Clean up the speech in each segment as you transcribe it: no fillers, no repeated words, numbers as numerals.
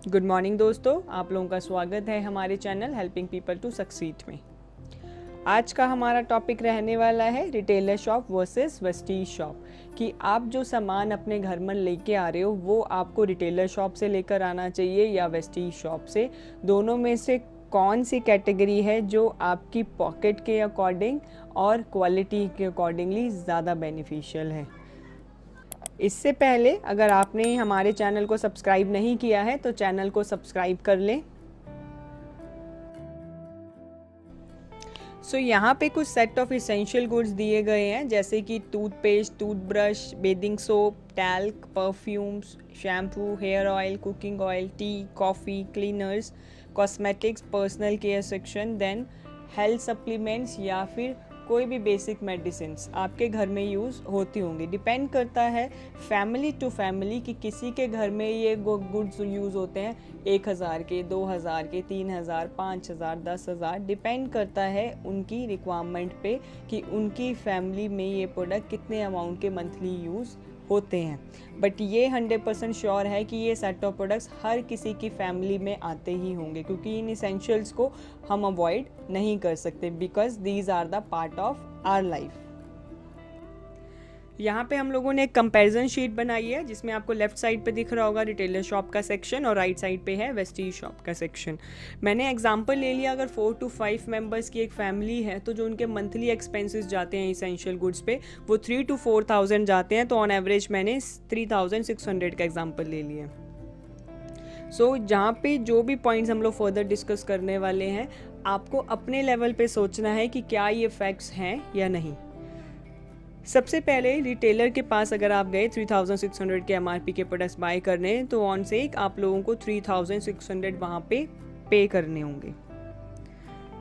Good morning दोस्तों, आप लोगों का स्वागत है हमारे channel helping people to succeed में। आज का हमारा टॉपिक रहने वाला है retailer shop versus Vestige shop, कि आप जो सामान अपने घर में लेके आ रहे हो वो आपको रिटेलर शॉप से लेकर आना चाहिए या वेस्टीज शॉप से। दोनों में से कौन सी कैटेगरी है जो आपकी पॉकेट के अकॉर्डिंग और क्वालिटी के अकॉर्डिंगली ज़्यादा बेनिफिशियल है। इससे पहले अगर आपने हमारे चैनल को सब्सक्राइब नहीं किया है तो चैनल को सब्सक्राइब कर लें। यहाँ पे कुछ सेट ऑफ इसेंशियल गुड्स दिए गए हैं, जैसे कि toothpaste, toothbrush, bathing soap, talc, perfumes, shampoo, hair oil, cooking oil, tea, coffee, cleaners, cosmetics, personal care section, then health supplements या फिर कोई भी बेसिक मेडिसिन्स आपके घर में यूज़ होती होंगी। डिपेंड करता है फैमिली टू फैमिली कि किसी के घर में ये गुड्स यूज़ होते हैं 1000 के, 2000 के, 3000, 5000, 10,000। डिपेंड करता है उनकी रिक्वायरमेंट पे कि उनकी फैमिली में ये प्रोडक्ट कितने अमाउंट के मंथली यूज़ होते हैं। बट ये 100% श्योर है कि ये सेट ऑफ प्रोडक्ट्स हर किसी की फैमिली में आते ही होंगे, क्योंकि इन इसेंशियल्स को हम अवॉइड नहीं कर सकते because these are the part of our life. यहाँ पे हम लोगों ने एक कंपैरिजन शीट बनाई है जिसमें आपको लेफ्ट साइड पे दिख रहा होगा रिटेलर शॉप का सेक्शन और राइट साइड पे है वेस्टीज शॉप का सेक्शन। मैंने एग्जांपल ले लिया, अगर 4 to 5 मेंबर्स की एक फैमिली है तो जो उनके मंथली एक्सपेंसेस जाते हैं इसेंशियल गुड्स पे वो 3 to 4,000 जाते हैं, तो ऑन एवरेज मैंने 3,600 का एग्जाम्पल ले लिया। जहाँ पे जो भी पॉइंट्स हम लोग फर्दर डिस्कस करने वाले हैं, आपको अपने लेवल पे सोचना है कि क्या ये फैक्ट्स हैं या नहीं। सबसे पहले रिटेलर के पास अगर आप गए 3,600 के MRP के प्रोडक्ट्स बाय करने, तो ऑन से आप लोगों को 3,600 वहाँ पे करने होंगे।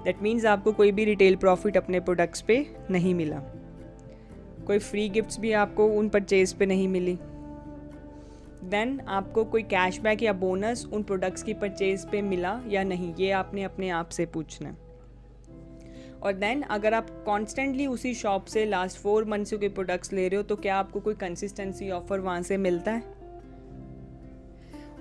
दैट मीन्स आपको कोई भी रिटेल प्रॉफिट अपने प्रोडक्ट्स पे नहीं मिला, कोई फ्री गिफ्ट्स भी आपको उन परचेज पे नहीं मिली, देन आपको कोई कैशबैक या बोनस उन प्रोडक्ट्स की परचेज पे मिला या नहीं, ये आपने अपने आप से पूछना है। और देन अगर आप कॉन्स्टेंटली उसी शॉप से लास्ट 4 मंथ्स के प्रोडक्ट्स ले रहे हो तो क्या आपको कोई कंसिस्टेंसी ऑफर वहाँ से मिलता है।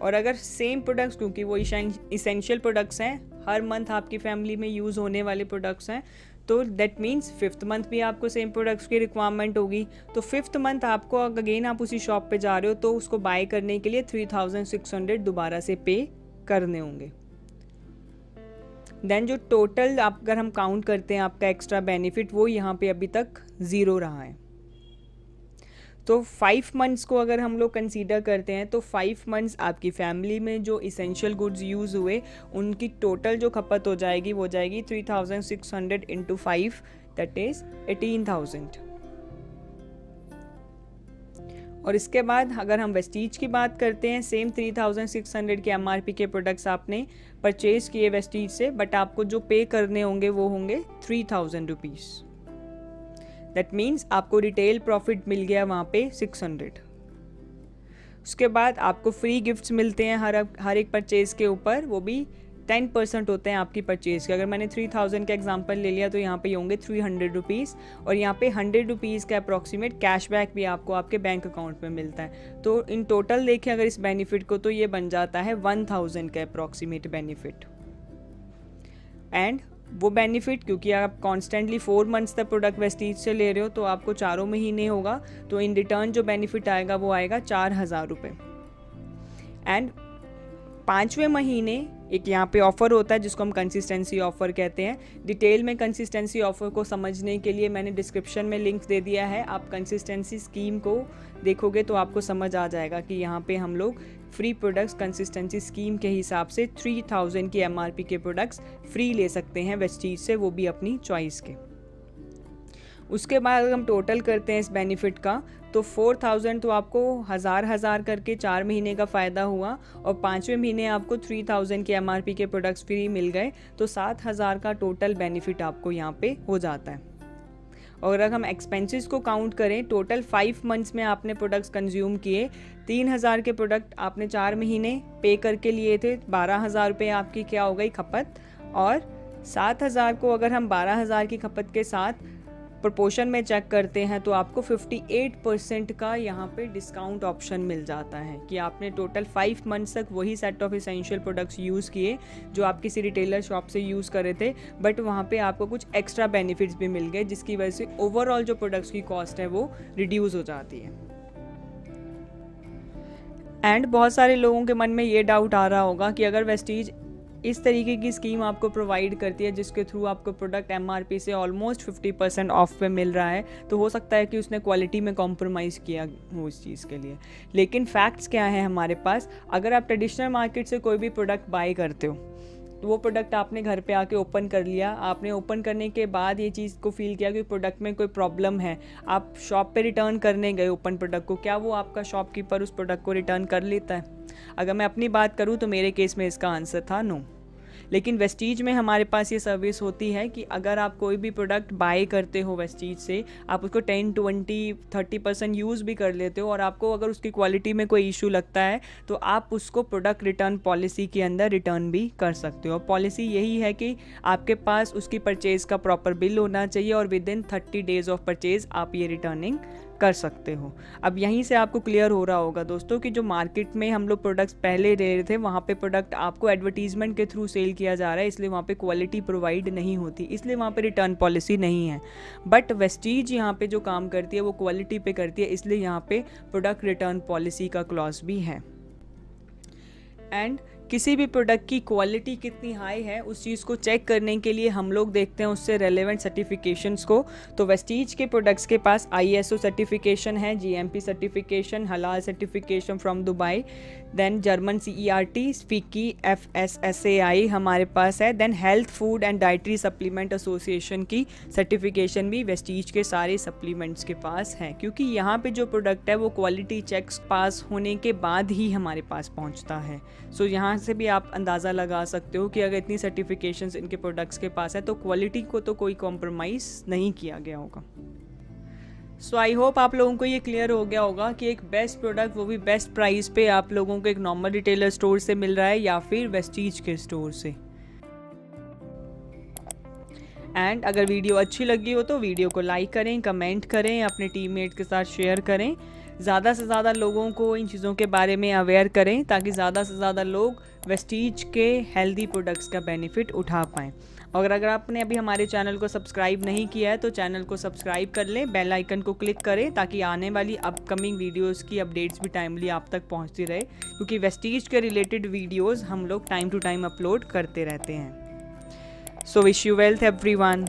और अगर सेम प्रोडक्ट्स, क्योंकि वो इसेंशियल प्रोडक्ट्स हैं, हर मंथ आपकी फैमिली में यूज़ होने वाले प्रोडक्ट्स हैं, तो दैट मीन्स 5th मंथ भी आपको सेम प्रोडक्ट्स की रिक्वायरमेंट होगी। तो 5th मंथ आपको अगेन आप उसी शॉप पे जा रहे हो तो उसको बाय करने के लिए 3,600 दोबारा से पे करने होंगे। देन जो टोटल अगर हम काउंट करते हैं आपका एक्स्ट्रा बेनिफिट, वो यहाँ पे अभी तक 0 रहा है। तो 5 मंथ्स को अगर हम लोग कंसीडर करते हैं तो 5 मंथ्स आपकी फैमिली में जो इसेंशियल गुड्स यूज़ हुए उनकी टोटल जो खपत हो जाएगी वो जाएगी 3,600 इंटू 5, दैट इज़ 18,000। और इसके बाद अगर हम वेस्टीज की बात करते हैं, सेम 3,600 के MRP के प्रोडक्ट्स आपने परचेज किए वेस्टीज से, बट आपको जो पे करने होंगे वो होंगे 3,000 रुपीज़। दैट मीन्स आपको रिटेल प्रॉफिट मिल गया वहाँ पे 600। उसके बाद आपको फ्री गिफ्ट्स मिलते हैं हर एक परचेज के ऊपर, वो भी 10% होते हैं आपकी परचेज के। अगर मैंने 3,000 का एग्जांपल ले लिया तो यहाँ पे होंगे 300 रुपीज़, और यहाँ पे 100 रुपीज़ का अप्रॉक्सीमेट कैशबैक भी आपको आपके बैंक अकाउंट में मिलता है। तो इन टोटल देखें अगर इस बेनिफिट को, तो ये बन जाता है 1,000 का अप्रॉक्सीमेट बेनिफिट। एंड वो बेनिफिट क्योंकि आप कॉन्स्टेंटली 4 मंथ्स तक प्रोडक्ट वेस्टीज से ले रहे हो तो आपको 4 महीने होगा, तो इन रिटर्न जो बेनिफिट आएगा वो आएगा 4,000 रुपये। एंड 5वें महीने एक यहाँ पे ऑफ़र होता है जिसको हम कंसिस्टेंसी ऑफ़र कहते हैं। डिटेल में कंसिस्टेंसी ऑफ़र को समझने के लिए मैंने डिस्क्रिप्शन में लिंक दे दिया है, आप कंसिस्टेंसी स्कीम को देखोगे तो आपको समझ आ जाएगा कि यहाँ पे हम लोग फ्री प्रोडक्ट्स कंसिस्टेंसी स्कीम के हिसाब से 3,000 की MRP के प्रोडक्ट्स फ्री ले सकते हैं वेस्टीज से, वो भी अपनी चॉइस के। उसके बाद अगर हम टोटल करते हैं इस बेनिफिट का, तो 4,000 तो आपको हज़ार करके 4 महीने का फ़ायदा हुआ, और 5वें महीने आपको 3,000 के MRP के प्रोडक्ट्स फ्री मिल गए, तो 7,000 का टोटल बेनिफिट आपको यहाँ पे हो जाता है। और अगर हम एक्सपेंसेस को काउंट करें, टोटल 5 मंथ्स में आपने प्रोडक्ट्स कंज्यूम किए, 3,000 के प्रोडक्ट आपने 4 महीने पे करके लिए थे, 12,000 रुपये आपकी क्या हो गई खपत, और 7,000 को अगर हम 12,000 की खपत के साथ प्रोपोर्शन में चेक करते हैं तो आपको 58% का यहाँ पे डिस्काउंट ऑप्शन मिल जाता है कि आपने टोटल 5 मंथ्स तक वही set of essential products use किए जो आप किसी रिटेलर शॉप से यूज़ कर रहे थे, बट वहाँ पे आपको कुछ एक्स्ट्रा बेनिफिट्स भी मिल गए जिसकी वजह से ओवरऑल जो प्रोडक्ट्स की कॉस्ट है वो रिड्यूस हो जाती है। एंड बहुत सारे लोगों के मन में ये डाउट आ रहा होगा कि अगर वेस्टीज इस तरीके की स्कीम आपको प्रोवाइड करती है जिसके थ्रू आपको प्रोडक्ट MRP से ऑलमोस्ट 50% ऑफ पे मिल रहा है, तो हो सकता है कि उसने क्वालिटी में कॉम्प्रोमाइज़ किया हो इस चीज़ के लिए। लेकिन फैक्ट्स क्या है हमारे पास, अगर आप ट्रेडिशनल मार्केट से कोई भी प्रोडक्ट बाय करते हो तो वो प्रोडक्ट आपने घर पे आके ओपन कर लिया, आपने ओपन करने के बाद ये चीज़ को फील किया कि प्रोडक्ट में कोई प्रॉब्लम है, आप शॉप पे रिटर्न करने गए ओपन प्रोडक्ट को, क्या वो आपका शॉपकीपर उस प्रोडक्ट को रिटर्न कर लेता है? अगर मैं अपनी बात करूँ तो मेरे केस में इसका आंसर था नो। लेकिन वेस्टीज में हमारे पास ये सर्विस होती है कि अगर आप कोई भी प्रोडक्ट बाय करते हो वेस्टीज से, आप उसको 10, 20, 30% यूज़ भी कर लेते हो और आपको अगर उसकी क्वालिटी में कोई इशू लगता है तो आप उसको प्रोडक्ट रिटर्न पॉलिसी के अंदर रिटर्न भी कर सकते हो। पॉलिसी यही है कि आपके पास उसकी परचेज़ का प्रॉपर बिल होना चाहिए और with in 30 days of purchase आप ये रिटर्निंग कर सकते हो। अब यहीं से आपको क्लियर हो रहा होगा दोस्तों कि जो मार्केट में हम लोग प्रोडक्ट्स पहले ले रहे थे वहाँ पे प्रोडक्ट आपको एडवर्टीजमेंट के थ्रू सेल किया जा रहा है, इसलिए वहाँ पे क्वालिटी प्रोवाइड नहीं होती, इसलिए वहाँ पे रिटर्न पॉलिसी नहीं है। बट वेस्टीज यहाँ पे जो काम करती है वो क्वालिटी पे करती है, इसलिए यहाँ पे प्रोडक्ट रिटर्न पॉलिसी का क्लॉज भी है। एंड किसी भी प्रोडक्ट की क्वालिटी कितनी हाई है उस चीज़ को चेक करने के लिए हम लोग देखते हैं उससे रेलेवेंट सर्टिफिकेशंस को। तो वेस्टीज के प्रोडक्ट्स के पास ISO सर्टिफिकेशन है, GMP सर्टिफिकेशन, हलाल certification from Dubai, then German CERT, FICCI, FSSAI हमारे पास है, then health food and dietary supplement association की सर्टिफिकेशन भी वेस्टीज के सारे सप्लीमेंट्स के पास है, क्योंकि यहाँ पे जो प्रोडक्ट है वो क्वालिटी चेक्स पास होने के बाद ही हमारे पास पहुँचता है। सो यहाँ से भी आप अंदाज़ा लगा सकते हो कि अगर इतनी सर्टिफिकेशंस इनके प्रोडक्ट्स के पास है तो क्वालिटी को तो कोई कॉम्प्रोमाइज़ नहीं किया गया होगा। सो आई होप आप लोगों को ये क्लियर हो गया होगा कि एक बेस्ट प्रोडक्ट वो भी बेस्ट प्राइस पे आप लोगों को एक नॉर्मल रिटेलर स्टोर से मिल रहा है या फिर वेस्टीज के स्टोर से। एंड अगर वीडियो अच्छी लगी हो तो वीडियो को लाइक करें, कमेंट करें, अपने टीममेट के साथ शेयर करें, ज़्यादा से ज़्यादा लोगों को इन चीज़ों के बारे में अवेयर करें ताकि ज़्यादा से ज़्यादा लोग वेस्टीज के हेल्दी प्रोडक्ट्स का बेनिफिट उठा पाएँ। और अगर आपने अभी हमारे चैनल को सब्सक्राइब नहीं किया है तो चैनल को सब्सक्राइब कर लें, बेल आइकन को क्लिक करें ताकि आने वाली अपकमिंग वीडियोस की अपडेट्स भी टाइमली आप तक पहुंचती रहे, क्योंकि वेस्टीज के रिलेटेड वीडियोस हम लोग टाइम टू टाइम अपलोड करते रहते हैं। So wish you wealth everyone.